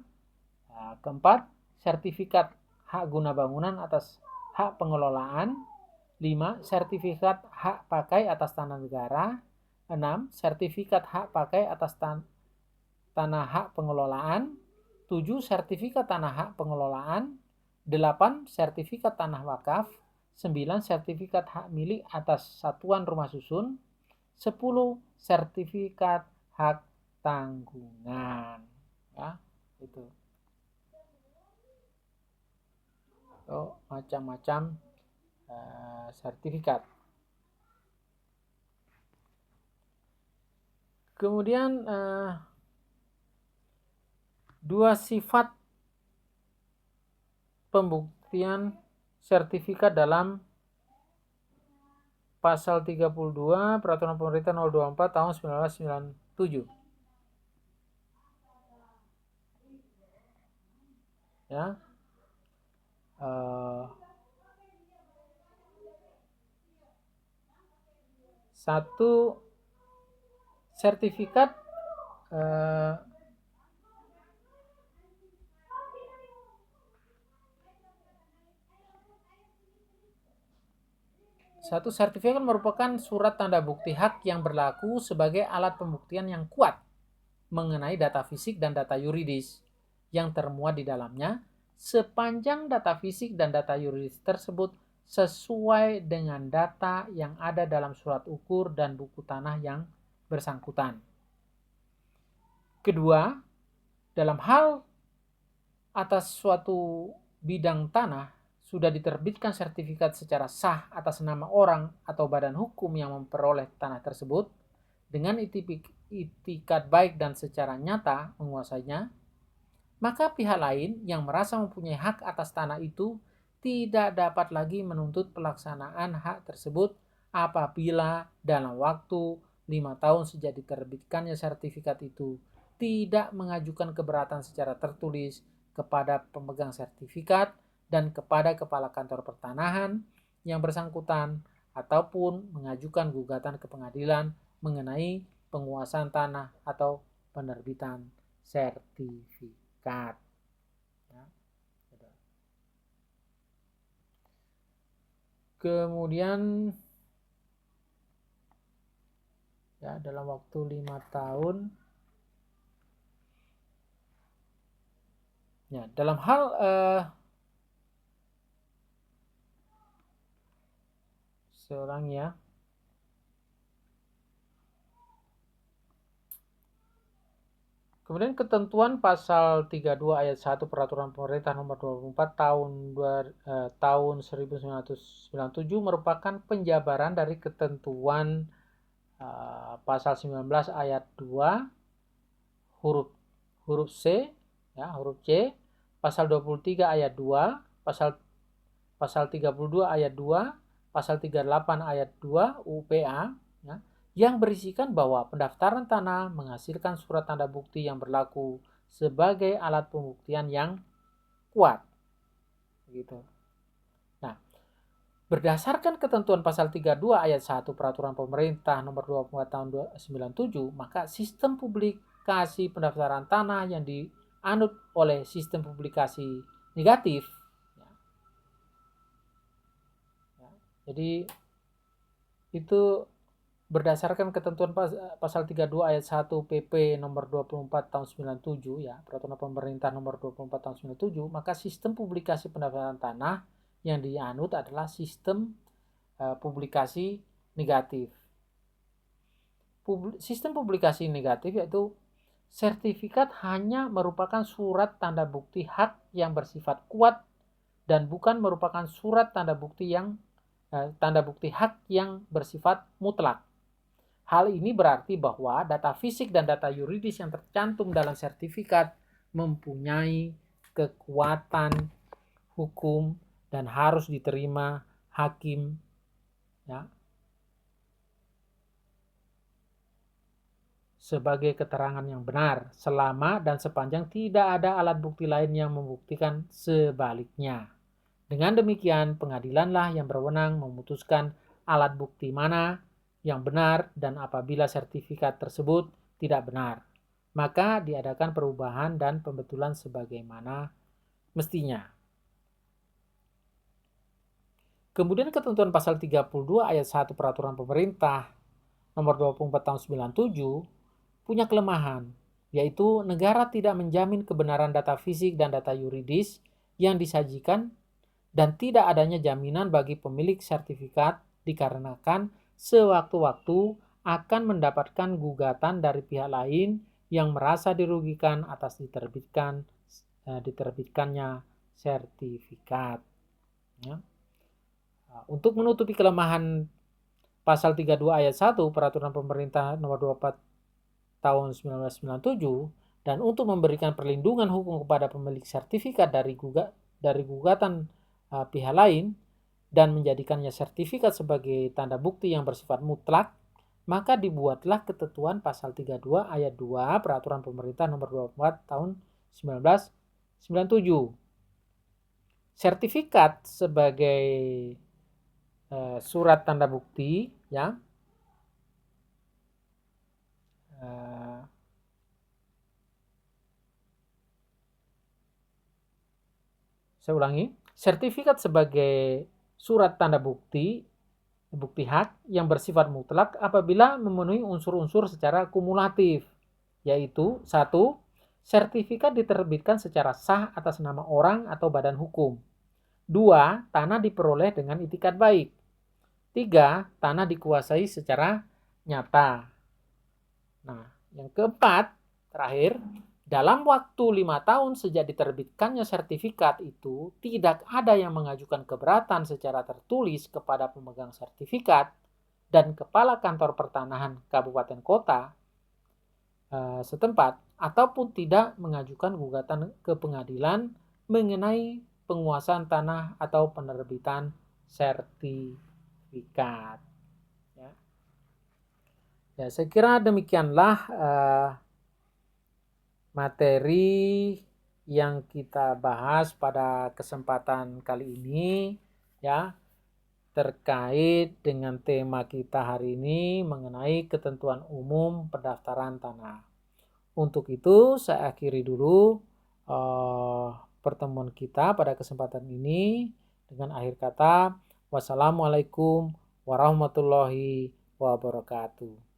Keempat, sertifikat hak guna bangunan atas hak pengelolaan. 5. Sertifikat hak pakai atas tanah negara. 6. Sertifikat hak pakai atas tanah hak pengelolaan. 7. Sertifikat tanah hak pengelolaan. 8. Sertifikat tanah wakaf. 9. Sertifikat hak milik atas satuan rumah susun. 10. Sertifikat hak tanggungan. Ya, itu. Macam-macam sertifikat. Kemudian dua sifat pembuktian sertifikat dalam pasal 32 Peraturan Pemerintah nomor 24 tahun 1997. Ya. Satu, sertifikat sertifikat merupakan surat tanda bukti hak yang berlaku sebagai alat pembuktian yang kuat mengenai data fisik dan data yuridis yang termuat di dalamnya, sepanjang data fisik dan data yuridis tersebut sesuai dengan data yang ada dalam surat ukur dan buku tanah yang bersangkutan. Kedua, dalam hal atas suatu bidang tanah sudah diterbitkan sertifikat secara sah atas nama orang atau badan hukum yang memperoleh tanah tersebut dengan itikat baik dan secara nyata menguasainya, maka pihak lain yang merasa mempunyai hak atas tanah itu tidak dapat lagi menuntut pelaksanaan hak tersebut apabila dalam waktu 5 tahun sejak diterbitkannya sertifikat itu tidak mengajukan keberatan secara tertulis kepada pemegang sertifikat dan kepada kepala kantor pertanahan yang bersangkutan ataupun mengajukan gugatan ke pengadilan mengenai penguasaan tanah atau penerbitan sertifikat. Ya. Kemudian ya, dalam waktu 5 tahun ya, dalam hal seorang ya, kemudian ketentuan pasal 32 ayat 1 Peraturan Pemerintah Nomor 24 tahun 1997 merupakan penjabaran dari ketentuan pasal 19 ayat 2 huruf C, ya, huruf C, pasal 23 ayat 2, pasal 32 ayat 2, pasal 38 ayat 2 UPA, ya, yang berisikan bahwa pendaftaran tanah menghasilkan surat tanda bukti yang berlaku sebagai alat pembuktian yang kuat. Gitu. Nah, berdasarkan ketentuan pasal 32 ayat 1 Peraturan Pemerintah Nomor 24 tahun 1997, maka sistem publikasi pendaftaran tanah yang dianut oleh sistem publikasi negatif, ya, jadi itu berdasarkan ketentuan pasal 32 ayat 1 PP nomor 24 tahun 97, ya, Peraturan Pemerintah nomor 24 tahun 97, maka sistem publikasi pendaftaran tanah yang dianut adalah sistem publikasi negatif. Sistem publikasi negatif yaitu sertifikat hanya merupakan surat tanda bukti hak yang bersifat kuat dan bukan merupakan surat tanda bukti hak yang bersifat mutlak. Hal ini berarti bahwa data fisik dan data yuridis yang tercantum dalam sertifikat mempunyai kekuatan hukum dan harus diterima hakim, ya, sebagai keterangan yang benar selama dan sepanjang tidak ada alat bukti lain yang membuktikan sebaliknya. Dengan demikian, pengadilanlah yang berwenang memutuskan alat bukti mana yang benar, dan apabila sertifikat tersebut tidak benar, maka diadakan perubahan dan pembetulan sebagaimana mestinya. Kemudian ketentuan pasal 32 ayat 1 Peraturan Pemerintah Nomor 24 tahun 97 punya kelemahan, yaitu negara tidak menjamin kebenaran data fisik dan data yuridis yang disajikan dan tidak adanya jaminan bagi pemilik sertifikat dikarenakan sewaktu-waktu akan mendapatkan gugatan dari pihak lain yang merasa dirugikan atas diterbitkannya sertifikat. Ya. Untuk menutupi kelemahan pasal 32 ayat 1 Peraturan Pemerintah Nomor 24 tahun 1997 dan untuk memberikan perlindungan hukum kepada pemilik sertifikat dari gugatan pihak lain dan menjadikannya sertifikat sebagai tanda bukti yang bersifat mutlak, maka dibuatlah ketentuan pasal 32 ayat 2 Peraturan Pemerintah Nomor 24 tahun 1997. Sertifikat sebagai surat tanda bukti, ya, saya ulangi, sertifikat sebagai surat tanda bukti hak yang bersifat mutlak apabila memenuhi unsur-unsur secara kumulatif, yaitu 1. Sertifikat diterbitkan secara sah atas nama orang atau badan hukum. 2. Tanah diperoleh dengan itikat baik. 3. Tanah dikuasai secara nyata. Nah, yang keempat, terakhir, dalam waktu 5 tahun sejak diterbitkannya sertifikat itu, tidak ada yang mengajukan keberatan secara tertulis kepada pemegang sertifikat dan kepala kantor pertanahan kabupaten kota setempat, ataupun tidak mengajukan gugatan ke pengadilan mengenai penguasaan tanah atau penerbitan sertifikat. Ya, saya kira demikianlah materi yang kita bahas pada kesempatan kali ini, ya. terkait dengan tema kita hari ini mengenai ketentuan umum pendaftaran tanah. Untuk itu saya akhiri dulu pertemuan kita pada kesempatan ini dengan akhir kata wassalamualaikum warahmatullahi wabarakatuh.